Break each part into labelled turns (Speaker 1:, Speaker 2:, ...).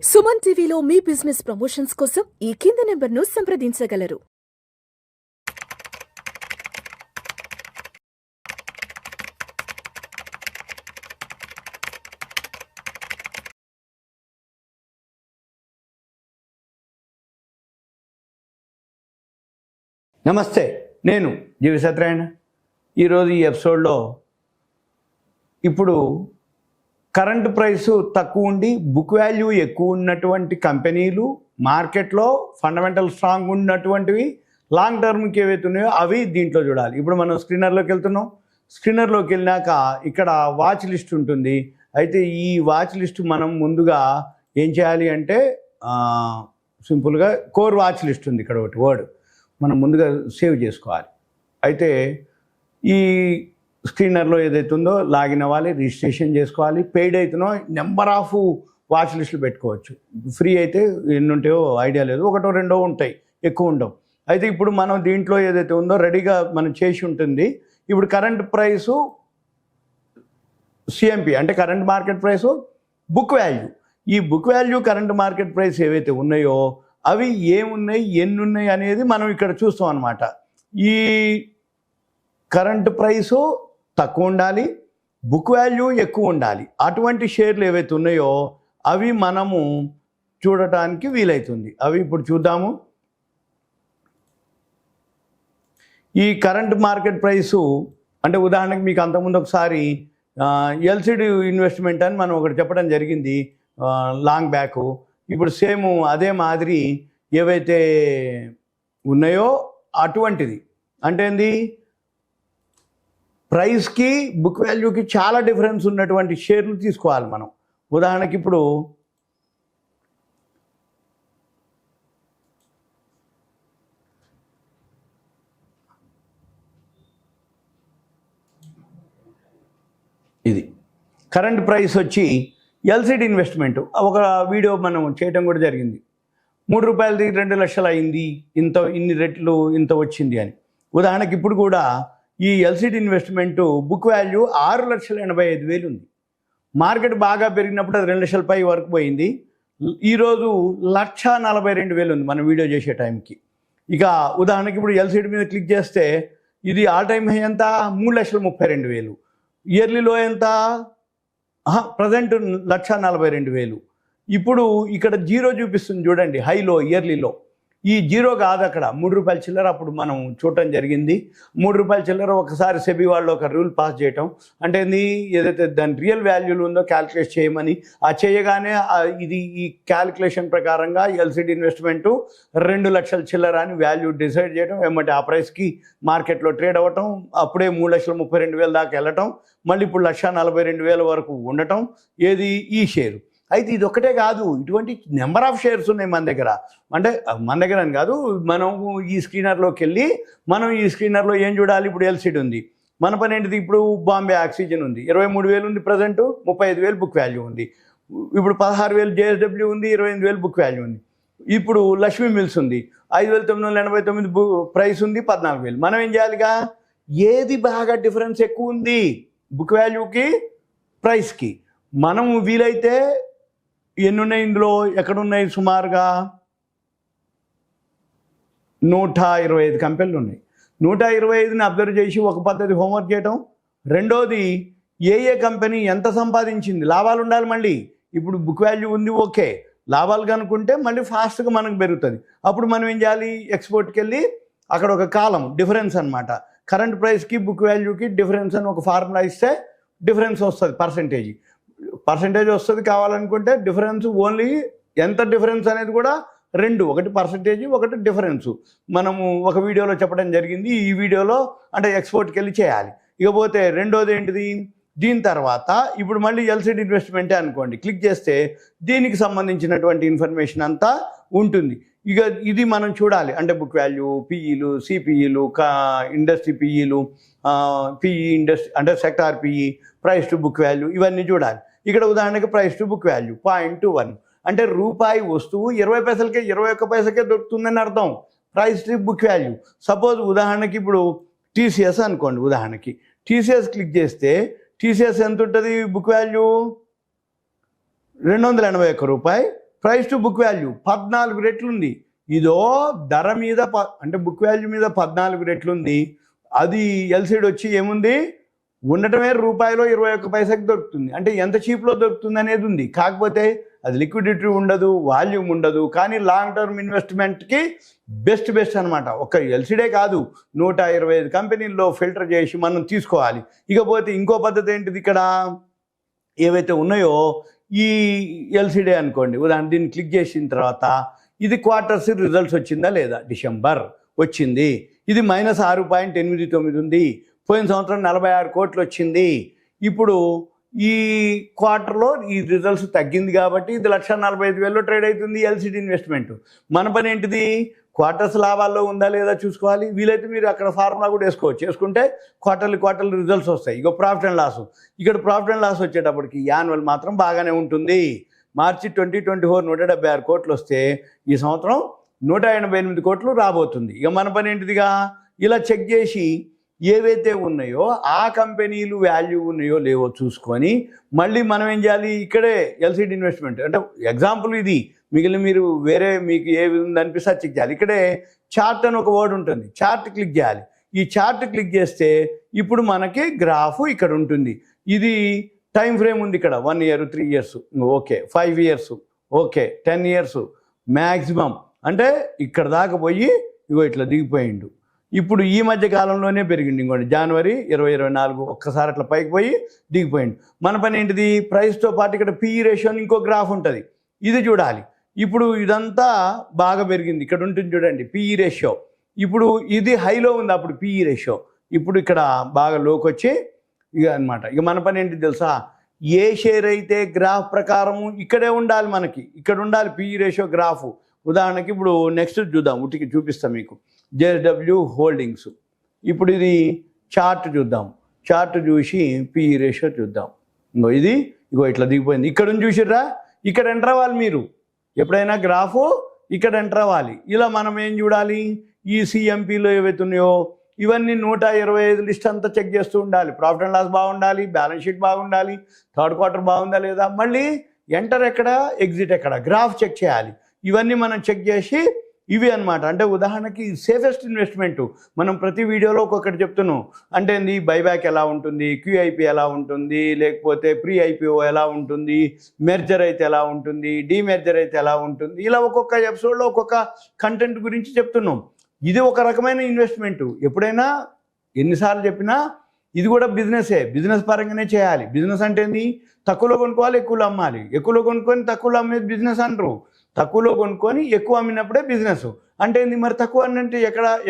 Speaker 1: సుమన్ టీవీలో మీ business promotions కోసం ఈ కింది నెంబర్ను సంప్రదించగలరు.
Speaker 2: నమస్తే, నేను జీవి సత్యనారాయణ. ఈరోజు ఈ ఎపిసోడ్లో ఇప్పుడు కరెంట్ ప్రైసు తక్కువ ఉండి బుక్ వాల్యూ ఎక్కువ ఉన్నటువంటి కంపెనీలు, మార్కెట్లో ఫండమెంటల్ స్ట్రాంగ్ ఉన్నటువంటివి, లాంగ్ టర్మ్కి ఏవైతే ఉన్నాయో అవి దీంట్లో చూడాలి. ఇప్పుడు మనం స్క్రీనర్లోకి వెళ్తున్నాం. స్క్రీనర్లోకి వెళ్ళినాక ఇక్కడ వాచ్ లిస్ట్ ఉంటుంది. అయితే ఈ వాచ్ లిస్ట్ మనం ముందుగా ఏం చేయాలి అంటే సింపుల్గా కోర్ వాచ్ లిస్ట్ ఉంది ఇక్కడ ఒకటి వర్డ్ మనం ముందుగా సేవ్ చేసుకోవాలి. అయితే ఈ స్క్రీనర్లో ఏదైతే ఉందో లాగిన్ అవ్వాలి, రిజిస్ట్రేషన్ చేసుకోవాలి. పెయిడ్ అయితేనో నెంబర్ ఆఫ్ వాచ్ లిస్టులు పెట్టుకోవచ్చు. ఫ్రీ అయితే ఎన్ని ఉంటాయో ఐడియా లేదు, ఒకటో రెండో ఉంటాయి, ఎక్కువ ఉండవు. అయితే ఇప్పుడు మనం దీంట్లో ఏదైతే ఉందో రెడీగా మనం చేసి ఉంటుంది. ఇప్పుడు కరెంట్ ప్రైసు సిఎంపి అంటే current market price, book value. ఈ book value current market price ఏవైతే ఉన్నాయో అవి ఏమున్నాయి, ఎన్ని ఉన్నాయి అనేది మనం ఇక్కడ చూస్తాం అన్నమాట. ఈ కరెంట్ ప్రైసు తక్కువ ఉండాలి, బుక్ వాల్యూ ఎక్కువ ఉండాలి. అటువంటి షేర్లు ఏవైతే ఉన్నాయో అవి మనము చూడటానికి వీలవుతుంది. అవి ఇప్పుడు చూద్దాము. ఈ కరెంట్ మార్కెట్ ప్రైసు అంటే ఉదాహరణకి మీకు అంతకుముందు ఒకసారి ఎల్సిడి ఇన్వెస్ట్మెంట్ అని మనం ఒకటి చెప్పడం జరిగింది లాంగ్ బ్యాక్. ఇప్పుడు సేమ్ అదే మాదిరి ఏవైతే ఉన్నాయో అటువంటిది. అంటే ఏంది, ప్రైస్కి బుక్ వాల్యూకి చాలా డిఫరెన్స్ ఉన్నటువంటి షేర్లు తీసుకోవాలి మనం. ఉదాహరణకి ఇప్పుడు ఇది కరెంట్ ప్రైస్ వచ్చి ఎల్సిడి ఇన్వెస్ట్మెంట్ ఒక వీడియో మనం చేయడం కూడా జరిగింది. 3 రూపాయలది 2 లక్షలు అయింది, ఇన్ని రెట్లు ఇంత వచ్చింది అని. ఉదాహరణకి ఇప్పుడు కూడా ఈ ఎల్సిడి ఇన్వెస్ట్మెంట్ బుక్ వాల్యూ 6,85,000 ఉంది. మార్కెట్ బాగా పెరిగినప్పుడు అది 2 లక్షల పై వరకు పోయింది. ఈరోజు 1,42,000 ఉంది మనం వీడియో చేసే టైంకి. ఇక ఉదాహరణకి ఇప్పుడు ఎల్సిడి మీద క్లిక్ చేస్తే ఇది ఆల్ టైమ్ హై ఎంత, 3,32,000. ఇయర్లీలో ఎంత, ప్రజెంట్ 1,42,000. ఇప్పుడు ఇక్కడ జీరో చూపిస్తుంది చూడండి, హైలో ఇయర్లీలో. ఈ జీరో కాదు, అక్కడ 3 రూపాయల చిల్లర అప్పుడు మనం చూడటం జరిగింది. 3 రూపాయల చిల్లర ఒకసారి సెబీ వాళ్ళు ఒక రూల్ పాస్ చేయటం అంటే ఏదైతే దాని రియల్ వాల్యూలు ఉందో క్యాలిక్యులేట్ చేయమని, ఆ చేయగానే ఇది ఈ క్యాలిక్యులేషన్ ప్రకారంగా ఎల్సిడి ఇన్వెస్ట్మెంటు 2 లక్షల చిల్లర అని వాల్యూ డిసైడ్ చేయడం, ఏమంటే ఆ ప్రైస్కి మార్కెట్లో ట్రేడ్ అవ్వటం, అప్పుడే 3,32,000 దాకా వెళ్ళటం, మళ్ళీ ఇప్పుడు 1,42,000 వరకు ఉండటం. ఏది ఈ షేరు. అయితే ఇది ఒక్కటే కాదు, ఇటువంటి నెంబర్ ఆఫ్ షేర్స్ ఉన్నాయి మన దగ్గర. అంటే మన దగ్గర అని కాదు, మనం ఈ స్క్రీనర్లోకి వెళ్ళి మనం ఈ స్క్రీనర్లో ఏం చూడాలి. ఇప్పుడు ఎల్సిడి ఉంది, మన పని ఏంటిది, ఇప్పుడు బాంబే ఆక్సిజన్ ఉంది, 23,000 ఉంది ప్రజెంట్, 35,000 బుక్ వాల్యూ ఉంది. ఇప్పుడు 16,000 జేఎస్డబ్ల్యూ ఉంది, 28,000 బుక్ వాల్యూ ఉంది. ఇప్పుడు లక్ష్మీ మిల్స్ ఉంది, 5,989 ప్రైస్ ఉంది, 14,000. మనం ఏం చేయాలిగా, ఏది బాగా డిఫరెన్స్ ఎక్కువ ఉంది బుక్ వాల్యూకి ప్రైస్కి, మనం వీలైతే ఎన్ని ఉన్నాయి ఇందులో, ఎక్కడున్నాయి, సుమారుగా 125 కంపెనీలు ఉన్నాయి. 125ని అబ్జర్వ్ చేసి ఒక పద్ధతి హోంవర్క్ చేయటం. రెండోది ఏ కంపెనీ ఎంత సంపాదించింది, లాభాలు ఉండాలి. మళ్ళీ ఇప్పుడు బుక్ వాల్యూ ఉంది, ఓకే, లాభాలు కనుక్కుంటే మళ్ళీ ఫాస్ట్గా మనకు పెరుగుతుంది. అప్పుడు మనం ఏం చేయాలి, ఎక్స్పోర్ట్కి వెళ్ళి అక్కడ ఒక కాలం డిఫరెన్స్ అనమాట, కరెంట్ ప్రైస్కి బుక్ వాల్యూకి డిఫరెన్స్ అని ఒక ఫార్ములా ఇస్తే డిఫరెన్స్ వస్తుంది, పర్సంటేజ్ వస్తుంది. కావాలనుకుంటే డిఫరెన్స్ ఓన్లీ ఎంత డిఫరెన్స్ అనేది కూడా 2, ఒకటి పర్సంటేజ్, ఒకటి డిఫరెన్సు మనము ఒక వీడియోలో చెప్పడం జరిగింది. ఈ వీడియోలో అంటే ఎక్స్పోర్ట్కి వెళ్ళి చేయాలి. ఇకపోతే రెండోది ఏంటిది, దీని తర్వాత ఇప్పుడు మళ్ళీ ఎల్సిడి ఇన్వెస్ట్మెంటే అనుకోండి, క్లిక్ చేస్తే దీనికి సంబంధించినటువంటి ఇన్ఫర్మేషన్ అంతా ఉంటుంది. ఇక ఇది మనం చూడాలి, అంటే బుక్ వాల్యూ, పిఈలు, సిపిఈలు, ఇండస్ట్రీ పిఈలు, పిఈ ఇండస్ట్రీ అంటే sector PE, price to book value, ఇవన్నీ చూడాలి. ఇక్కడ ఉదాహరణకి ప్రైస్ టు బుక్ వాల్యూ 0.21 అంటే రూపాయి వస్తువు 20 పైసలకే 21 పైసలకే దొరుకుతుందని అర్థం, price to book value. Suppose ఉదాహరణకి ఇప్పుడు టీసీఎస్ అనుకోండి, ఉదాహరణకి టీసీఎస్ క్లిక్ చేస్తే టీసీఎస్ ఎంత ఉంటుంది బుక్ వాల్యూ, 281 రూపాయి, ప్రైస్ టు బుక్ వాల్యూ 14 రెట్లు ఉంది. ఇదో ధర మీద అంటే బుక్ వాల్యూ మీద 14 రెట్లు ఉంది. అది ఎల్సిడి వచ్చి ఏముంది, ఉండటమే రూపాయలో 21 పైసకి దొరుకుతుంది. అంటే ఎంత చీప్లో దొరుకుతుంది అనేది ఉంది. కాకపోతే అది లిక్విడిటీ ఉండదు, వాల్యూమ్ ఉండదు. కానీ లాంగ్ టర్మ్ ఇన్వెస్ట్మెంట్కి బెస్ట్ అనమాట. ఒక ఎల్సిడే కాదు, 125 కంపెనీల్లో ఫిల్టర్ చేసి మనం తీసుకోవాలి. ఇకపోతే ఇంకో పద్ధతి ఏంటిది, ఇక్కడ ఏవైతే ఉన్నాయో ఈ ఎల్సిడే అనుకోండి, ఉదాహరణ దీన్ని క్లిక్ చేసిన తర్వాత ఇది క్వార్టర్స్ రిజల్ట్స్ వచ్చిందా లేదా, డిసెంబర్ వచ్చింది, ఇది -6.89 ఉంది. పోయిన సంవత్సరం 46 కోట్లు వచ్చింది. ఇప్పుడు ఈ క్వార్టర్లో ఈ రిజల్ట్స్ తగ్గింది కాబట్టి ఇది 1,45,000లో ట్రేడ్ అవుతుంది ఎల్సిడి ఇన్వెస్ట్మెంట్. మన పని ఏంటిది, క్వార్టర్స్ లాభాల్లో ఉందా లేదా చూసుకోవాలి. వీలైతే మీరు అక్కడ ఫార్ములా కూడా వేసుకోవచ్చు. వేసుకుంటే క్వార్టర్లీ రిజల్ట్స్ వస్తాయి. ఇక ప్రాఫిట్ అండ్ లాస్, ఇక్కడ ప్రాఫిట్ అండ్ లాస్ వచ్చేటప్పటికి యాన్యువల్ మాత్రం బాగానే ఉంటుంది. మార్చి 2024 176 కోట్లు వస్తే ఈ సంవత్సరం 188 కోట్లు రాబోతుంది. ఇక మన పని ఏంటిదిగా, ఇలా చెక్ చేసి ఏవైతే ఉన్నాయో ఆ కంపెనీలు వాల్యూ ఉన్నాయో లేవో చూసుకొని మళ్ళీ మనం ఏం చేయాలి, ఇక్కడే ఎల్సిడి ఇన్వెస్ట్మెంట్ అంటే ఎగ్జాంపుల్ ఇది, మిగిలిన మీరు వేరే మీకు ఏ విధంగా అనిపిస్తే చెక్ చేయాలి. ఇక్కడే చార్ట్ అని ఒక వర్డ్ ఉంటుంది, చార్ట్ క్లిక్ చేయాలి. ఈ చార్ట్ క్లిక్ చేస్తే ఇప్పుడు మనకి గ్రాఫ్ ఇక్కడ ఉంటుంది. ఇది టైం ఫ్రేమ్ ఉంది, ఇక్కడ 1 year 3 years okay, 5 years okay, 10 years maximum. అంటే ఇక్కడ దాకా పోయి ఇగో ఇట్లా దిగిపోయిండు. ఇప్పుడు ఈ మధ్య కాలంలోనే పెరిగింది. ఇంకోటి జనవరి 2024 ఒక్కసారి అట్లా పైకి పోయి దిగిపోయింది. మన పని ఏంటిది, ప్రైస్తో పాటు ఇక్కడ పిఈ రేషియో అని ఇంకో గ్రాఫ్ ఉంటుంది, ఇది చూడాలి. ఇప్పుడు ఇదంతా బాగా పెరిగింది, ఇక్కడ ఉంటుంది చూడండి పిఈ రేషియో. ఇప్పుడు ఇది హైలో ఉంది అప్పుడు పిఈ రేషియో, ఇప్పుడు ఇక్కడ బాగా లోకి వచ్చి ఇక అనమాట. ఇక మన పని ఏంటి తెలుసా, ఏ షేర్ అయితే గ్రాఫ్ ప్రకారము ఇక్కడే ఉండాలి, మనకి ఇక్కడ ఉండాలి పిఈ రేషియో గ్రాఫ్. ఉదాహరణకి ఇప్పుడు నెక్స్ట్ చూద్దాం, ఉటికి చూపిస్తాం మీకు, జేఎస్డబ్ల్యూ హోల్డింగ్స్. ఇప్పుడు ఇది చార్ట్ చూద్దాం, చార్ట్ చూసి పిఈ రేషియో చూద్దాం. ఇగో ఇట్లా దిగిపోయింది. ఇక్కడ నుంచి చూసిర్రా, ఇక్కడ ఎంటర్ అవ్వాలి మీరు ఎప్పుడైనా గ్రాఫ్, ఇక్కడ ఎంటర్ అవ్వాలి. ఇలా మనం ఏం చూడాలి, ఈ సిఎంపీలో ఏవైతే ఉన్నాయో ఇవన్నీ 125 లిస్ట్ అంతా చెక్ చేస్తూ ఉండాలి. ప్రాఫిట్ అండ్ లాస్ బాగుండాలి, బ్యాలెన్స్ షీట్ బాగుండాలి, థర్డ్ క్వార్టర్ బాగుందా లేదా, మళ్ళీ ఎంటర్ ఎక్కడ, ఎగ్జిట్ ఎక్కడ, గ్రాఫ్ చెక్ చేయాలి. ఇవన్నీ మనం చెక్ చేసి ఇవి అనమాట. అంటే ఉదాహరణకి సేఫెస్ట్ ఇన్వెస్ట్మెంట్ మనం ప్రతి వీడియోలో ఒక్కొక్కటి చెప్తున్నాం. అంటే బైబ్యాక్ ఎలా ఉంటుంది, క్యూఐపి ఎలా ఉంటుంది, లేకపోతే ప్రీ ఐపీఓ ఎలా ఉంటుంది, మెర్జర్ అయితే ఎలా ఉంటుంది, డీమెర్జర్ అయితే ఎలా ఉంటుంది, ఇలా ఒక్కొక్క ఎపిసోడ్లో ఒక్కొక్క కంటెంట్ గురించి చెప్తున్నాం. ఇది ఒక రకమైన ఇన్వెస్ట్మెంట్. ఎప్పుడైనా ఎన్నిసార్లు చెప్పినా ఇది కూడా బిజినెసే, బిజినెస్ పరంగానే చేయాలి. బిజినెస్ అంటే ఏంది, తక్కువలో కొనుక్కోవాలి, ఎక్కువలో అమ్మాలి. ఎక్కువలో కొనుక్కొని తక్కువలో అమ్మేది బిజినెస్ అంటారు. తక్కువలో కొనుక్కొని ఎక్కువ అమ్మినప్పుడే బిజినెస్. అంటే ఏంది మరి, తక్కువ అంటే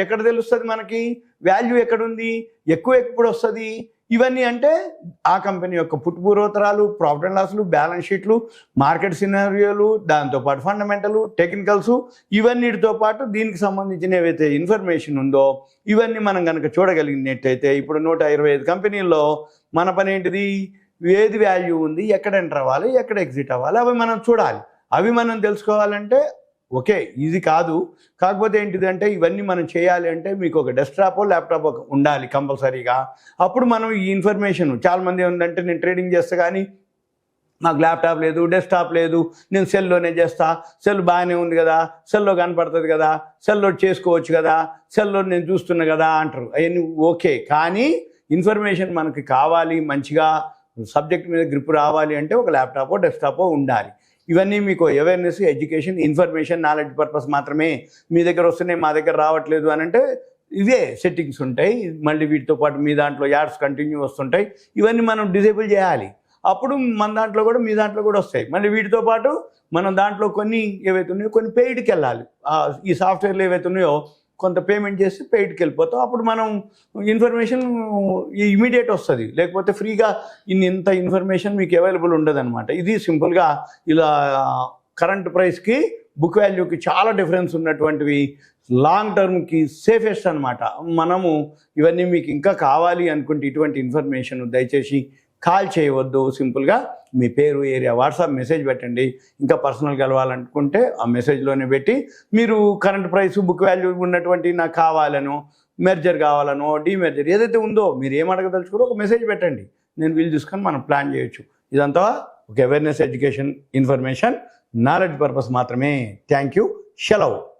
Speaker 2: ఎక్కడ తెలుస్తుంది మనకి, వాల్యూ ఎక్కడుంది, ఎక్కువ ఎప్పుడు వస్తుంది, ఇవన్నీ అంటే ఆ కంపెనీ యొక్క పుట్టుపూర్వోత్తరాలు, ప్రాఫిట్ అండ్ లాస్లు, బ్యాలెన్స్ షీట్లు, మార్కెట్ సినారియోలు, దాంతోపాటు ఫండమెంటల్, టెక్నికల్స్, ఇవన్నిటితో పాటు దీనికి సంబంధించిన ఏవైతే ఇన్ఫర్మేషన్ ఉందో ఇవన్నీ మనం కనుక చూడగలిగినట్టయితే ఇప్పుడు 125 కంపెనీల్లో మన పని ఏంటిది, ఏది వాల్యూ ఉంది, ఎక్కడ ఎంటర్ అవ్వాలి, ఎక్కడ ఎగ్జిట్ అవ్వాలి, అవి మనం చూడాలి. అవి మనం తెలుసుకోవాలంటే ఓకే ఇది కాదు. కాకపోతే ఏంటిది అంటే ఇవన్నీ మనం చేయాలి అంటే మీకు ఒక డెస్క్టాప్ ల్యాప్టాప్ ఉండాలి కంపల్సరీగా. అప్పుడు మనం ఈ ఇన్ఫర్మేషన్, చాలామంది ఏంటంటే నేను ట్రేడింగ్ చేస్తా కానీ నాకు ల్యాప్టాప్ లేదు, డెస్క్టాప్ లేదు, నేను సెల్లోనే చేస్తా, సెల్ బాగానే ఉంది కదా, సెల్లో కనపడుతుంది కదా, సెల్లో చేసుకోవచ్చు కదా, సెల్లో నేను చూస్తున్నా కదా అంటారు. అవన్నీ ఓకే, కానీ ఇన్ఫర్మేషన్ మనకి కావాలి, మంచిగా సబ్జెక్ట్ మీద గ్రిప్ రావాలి అంటే ఒక ల్యాప్టాపో డెస్క్టాపో ఉండాలి. ఇవన్నీ మీకు awareness, education, information, knowledge purpose మాత్రమే. మీ దగ్గర వస్తున్నాయి మా దగ్గర రావట్లేదు అని అంటే ఇవే సెట్టింగ్స్ ఉంటాయి. మళ్ళీ వీటితో పాటు మీ దాంట్లో యాడ్స్ కంటిన్యూ వస్తుంటాయి. ఇవన్నీ మనం డిజేబుల్ చేయాలి. అప్పుడు మన దాంట్లో కూడా మీ దాంట్లో కూడా వస్తాయి. మళ్ళీ వీటితో పాటు మనం దాంట్లో కొన్ని ఏవైతే ఉన్నాయో కొన్ని పెయిడ్కి వెళ్ళాలి. ఈ సాఫ్ట్వేర్లు ఏవైతే ఉన్నాయో కొంత పేమెంట్ చేసి పెయిడ్కి వెళ్ళిపోతాం. అప్పుడు మనం ఇన్ఫర్మేషన్ ఇమీడియట్ వస్తుంది. లేకపోతే ఫ్రీగా ఇంత ఇన్ఫర్మేషన్ మీకు అవైలబుల్ ఉండదన్నమాట. ఇది సింపుల్గా ఇలా కరెంట్ ప్రైస్కి బుక్ వాల్యూకి చాలా డిఫరెన్స్ ఉన్నటువంటివి, లాంగ్ టర్మ్కి సేఫెస్ట్ అనమాట. మనము ఇవన్నీ మీకు ఇంకా కావాలి అనుకుంటే ఇటువంటి ఇన్ఫర్మేషన్ దయచేసి కాల్ చేయవద్దు. సింపుల్గా మీ పేరు, ఏరియా, వాట్సాప్ మెసేజ్ పెట్టండి. ఇంకా పర్సనల్ కలవాలనుకుంటే ఆ మెసేజ్లోనే పెట్టి మీరు కరెంట్ ప్రైస్, బుక్ వాల్యూ ఉన్నటువంటి నాకు కావాలనో, మెర్జర్ కావాలనో, డీమెర్జర్ ఏదైతే ఉందో మీరు ఏం అడగదలుచుకోరో ఒక మెసేజ్ పెట్టండి. నేను వీలు చూసుకొని మనం ప్లాన్ చేయొచ్చు. ఇదంతా ఒక awareness, education, information. Knowledge purpose మాత్రమే. Thank you. సెలవు.